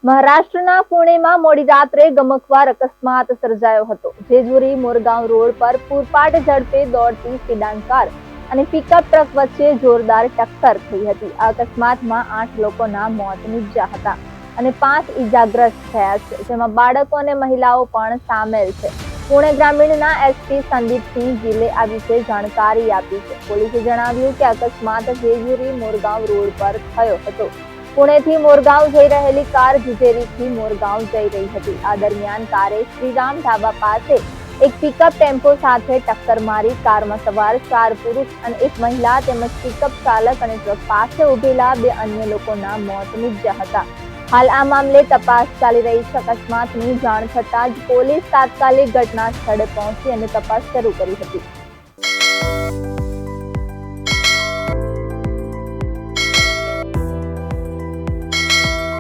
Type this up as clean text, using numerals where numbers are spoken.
મહારાષ્ટ્રના પુણેમાં મોડી રાત્રે ગમખ્વાર અકસ્માત સર્જાયો હતો। જેજુરી મોરગાંવ રોડ પર પૂરપાટ ઝડપે દોડતી સેડાન કાર અને પિકઅપ ટ્રક વચ્ચે જોરદાર ટક્કર થઈ હતી। આ અકસ્માતમાં 8 લોકોના મોત નીપજ્યા હતા અને 5 ઈજાગ્રસ્ત થયા છે, જેમાં બાળકો અને મહિલાઓ પણ સામેલ છે। પુણે ગ્રામીણના એસપી સંદીપસિંહ ગિલે આ વિશે જાણકારી આપી છે। પોલીસે જણાવ્યું કે અકસ્માત જેજુરી મોરગાંવ રોડ પર થયો હતો। પુણેથી મોરગાંવ જઈ રહેલી કાર જીજેરીથી મોરગાંવ જઈ રહી હતી। આ દરમિયાન કારે શ્રીરામ ઢાબા પાસે એક પિકઅપ ટેમ્પો સાથે ટક્કર મારી કારમાં સવાર 4 પુરુષ અને એક મહિલા તેમજ પિકઅપ ચાલક અને ટ્રક પાસે ઉભેલા 2 અન્ય લોકોના મોત નીપજ્યા હતા। હાલ આ મામલે તપાસ ચાલી રહી છે। અકસ્માતની જાણ થતાં જ પોલીસ તાત્કાલિક ઘટના સ્થળે પહોંચી અને તપાસ શરૂ કરી હતી।